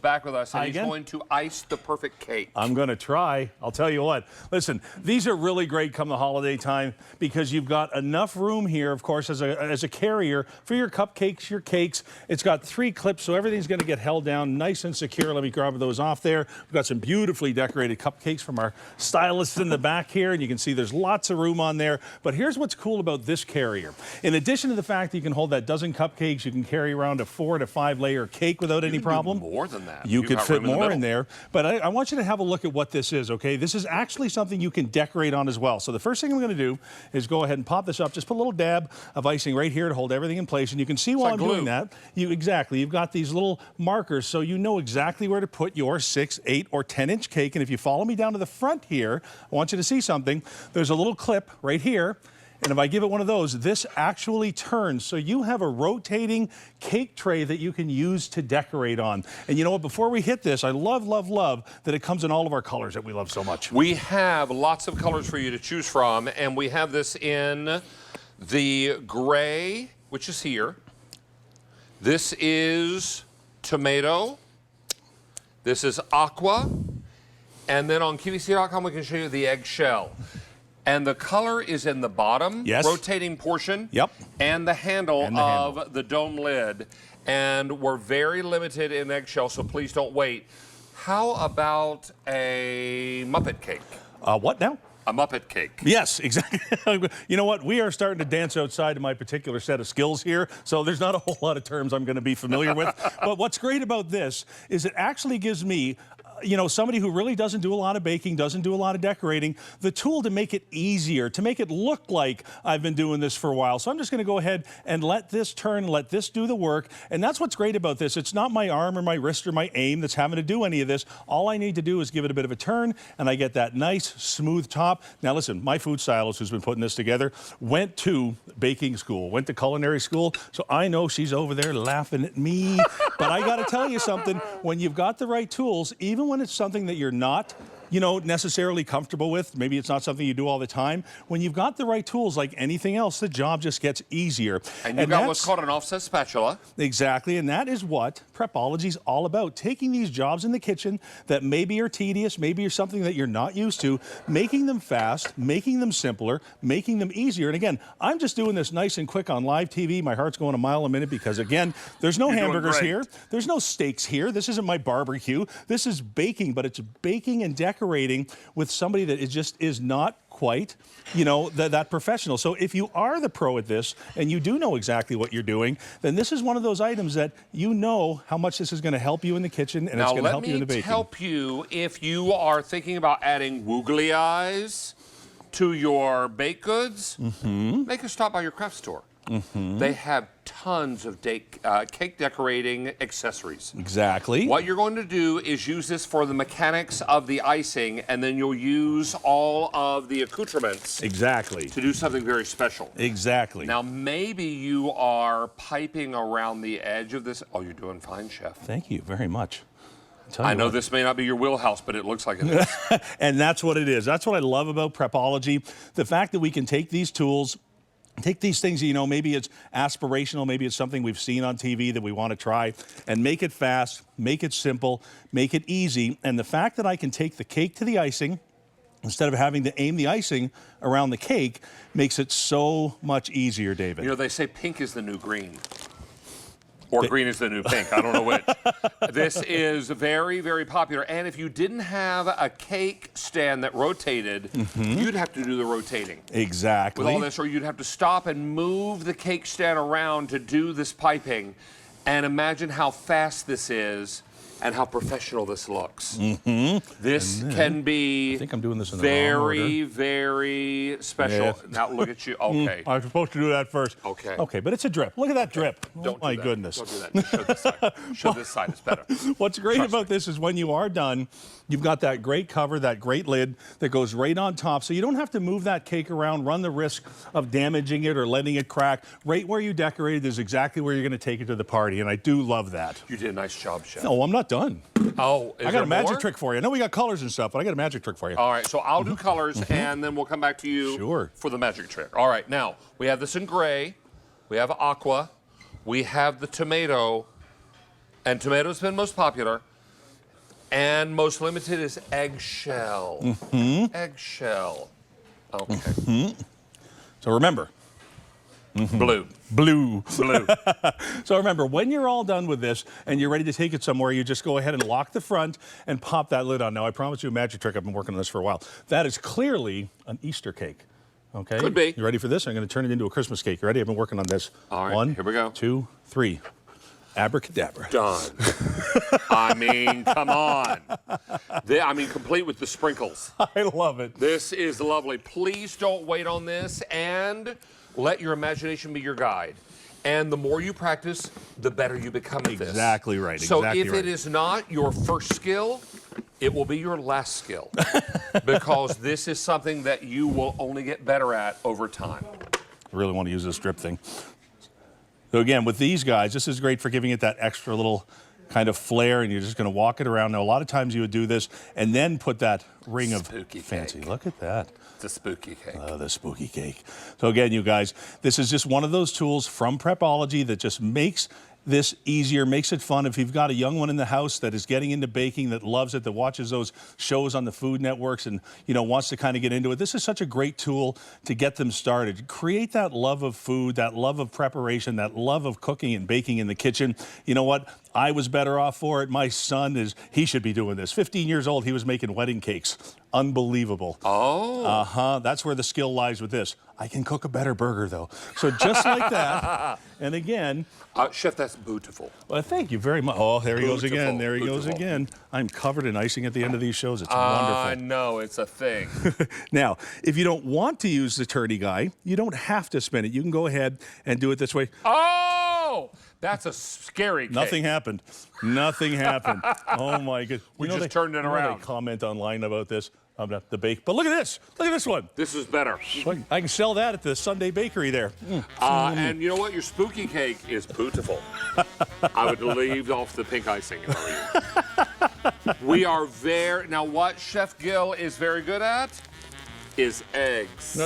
Back with us, and he's again? going to ice the perfect cake. I'm going to try. I'll tell you what. Listen, these are really great come the holiday time because you've got enough room here, of course, as a carrier for your cupcakes, your cakes. It's got 3 clips, so everything's going to get held down nice and secure. Let me grab those off there. We've got some beautifully decorated cupcakes from our stylist in the back here, and you can see there's lots of room on there. But here's what's cool about this carrier. In addition to the fact that you can hold that dozen cupcakes, you can carry around a 4 to 5 layer cake without any problem. More than that. You could fit more in there, but I want you to have a look at what this is, okay? This is actually something you can decorate on as well. So the first thing I'm going to do is go ahead and pop this up. Just put a little dab of icing right here to hold everything in place. And you can see while I'm doing that, you've got these little markers so you know exactly where to put your 6, 8, or 10-inch cake. And if you follow me down to the front here, I want you to see something. There's a little clip right here. And if I give it one of those, this actually turns. So you have a rotating cake tray that you can use to decorate on. And you know what, before we hit this, I love, love, love that it comes in all of our colors that we love so much. We have lots of colors for you to choose from, and we have this in the gray, which is here. This is tomato. This is aqua. And then on QVC.com, we can show you the eggshell. And the color is in the bottom, rotating portion, and the handle of the dome lid. And we're very limited in eggshell, so please don't wait. How about a Muppet cake? What now? A Muppet cake. Yes, exactly. You know what? We are starting to dance outside of my particular set of skills here, so there's not a whole lot of terms I'm going to be familiar with. But what's great about this is it actually gives me, you know, somebody who really doesn't do a lot of baking, doesn't do a lot of decorating, the tool to make it easier, to make it look like I've been doing this for a while. So I'm just going to go ahead and let this turn, let this do the work. And that's what's great about this. It's not my arm or my wrist or my aim that's having to do any of this. All I need to do is give it a bit of a turn, and I get that nice, smooth top. Now listen, my food stylist who's been putting this together went to baking school, went to culinary school, so I know she's over there laughing at me. But I got to tell you something, when you've got the right tools, even when it's something that you're not, you know, necessarily comfortable with, maybe it's not something you do all the time, when you've got the right tools, like anything else, the job just gets easier. And you've got what's called an offset spatula. Exactly, and that is what Prepology is all about. Taking these jobs in the kitchen that maybe are tedious, maybe are something that you're not used to, making them fast, making them simpler, making them easier. And again, I'm just doing this nice and quick on live TV. My heart's going a mile a minute because, again, there's no hamburgers here. There's no steaks here. This isn't my barbecue. This is baking, but it's baking and decorating with somebody that is not quite, you know, that professional. So if you are the pro at this and you do know exactly what you're doing, then this is one of those items that you know how much this is going to help you in the kitchen, and it's going to help you in the baking. Now let me help you if you are thinking about adding woogly eyes to your baked goods. Make a stop by your craft store. They have tons of cake decorating accessories. Exactly. What you're going to do is use this for the mechanics of the icing, and then you'll use all of the accoutrements to do something very special. Exactly. Now, maybe you are piping around the edge of this. Oh, you're doing fine, Chef. Thank you very much. I know this may not be your wheelhouse, but it looks like it is. And that's what it is. That's what I love about Prepology. The fact that we can take these tools, take these things, you know, maybe it's aspirational, maybe it's something we've seen on TV that we want to try, and make it fast, make it simple, make it easy. And the fact that I can take the cake to the icing, instead of having to aim the icing around the cake, makes it so much easier, David. You know, they say pink is the new green. Or green is the new pink. I don't know which. This is very, very popular. And if you didn't have a cake stand that rotated, you'd have to do the rotating. Exactly. With all this, or you'd have to stop and move the cake stand around to do this piping. And imagine how fast this is and how professional this looks. This can be I think I'm doing this in the wrong order. very special. Now look at you. Okay. I was supposed to do that first. Okay. Okay, but it's a drip. Look at that drip. Don't my do that. goodness. Don't do that. Show this side. Show this side. It's better. What's great about this is when you are done, you've got that great cover, that great lid that goes right on top, so you don't have to move that cake around, run the risk of damaging it or letting it crack. Right where you decorated is exactly where you're going to take it to the party, and I do love that. You did a nice job, Chef. No, I'm not done. Oh, I got a magic trick for you. I know we got colors and stuff, but I got a magic trick for you. All right, so I'll do colors, and then we'll come back to you for the magic trick. All right, now, we have this in gray, we have aqua, we have the tomato, and tomato's been most popular. And most limited is eggshell. Mm-hmm. Eggshell. Okay. Mm-hmm. So remember. Mm-hmm. Blue. Blue. Blue. So remember, when you're all done with this and you're ready to take it somewhere, you just go ahead and lock the front and pop that lid on. Now, I promise you a magic trick. I've been working on this for a while. That is clearly an Easter cake. Okay? Could be. You ready for this? I'm going to turn it into a Christmas cake. You ready? I've been working on this. All right, 1, here we go. 2, 3. Abracadabra. Done. I mean, come on. I mean, complete with the sprinkles. I love it. This is lovely. Please don't wait on this, and let your imagination be your guide. And the more you practice, the better you become at this. Exactly right. So exactly if right. it is not your first skill, it will be your last skill. Because this is something that you will only get better at over time. I really want to use this drip thing. So again, with these guys, this is great for giving it that extra little kind of flair, and you're just going to walk it around. Now, a lot of times you would do this and then put that ring of Spooky fancy. cake. Look at that. It's a spooky cake. Oh, the spooky cake. So again, you guys, this is just one of those tools from Prepology that just makes this easier, makes it fun. If you've got a young one in the house that is getting into baking, that loves it, that watches those shows on the food networks and, you know, wants to kind of get into it, this is such a great tool to get them started. Create that love of food, that love of preparation, that love of cooking and baking in the kitchen. You know what? I was better off for it. My son he should be doing this. 15 years old, he was making wedding cakes. Unbelievable. Oh. Uh-huh. That's where the skill lies with this. I can cook a better burger, though. So just like that, and again... Chef, that's beautiful. Well, thank you very much. Oh, there he goes again. There he goes Beautiful. again. I'm covered in icing at the end of these shows. It's I wonderful. know, it's a thing. Now, if you don't want to use the turdy guy, you don't have to spin it. You can go ahead and do it this way. Oh! That's a scary cake. Nothing happened. Nothing happened. Oh, my goodness. We just turned it around. They comment online about this, about the bake. But look at this. Look at this one. This is better. Look, I can sell that at the Sunday bakery there. And you know what? Your spooky cake is beautiful. I would leave off the pink icing if I were you. We are now what Chef Gil is very good at is eggs.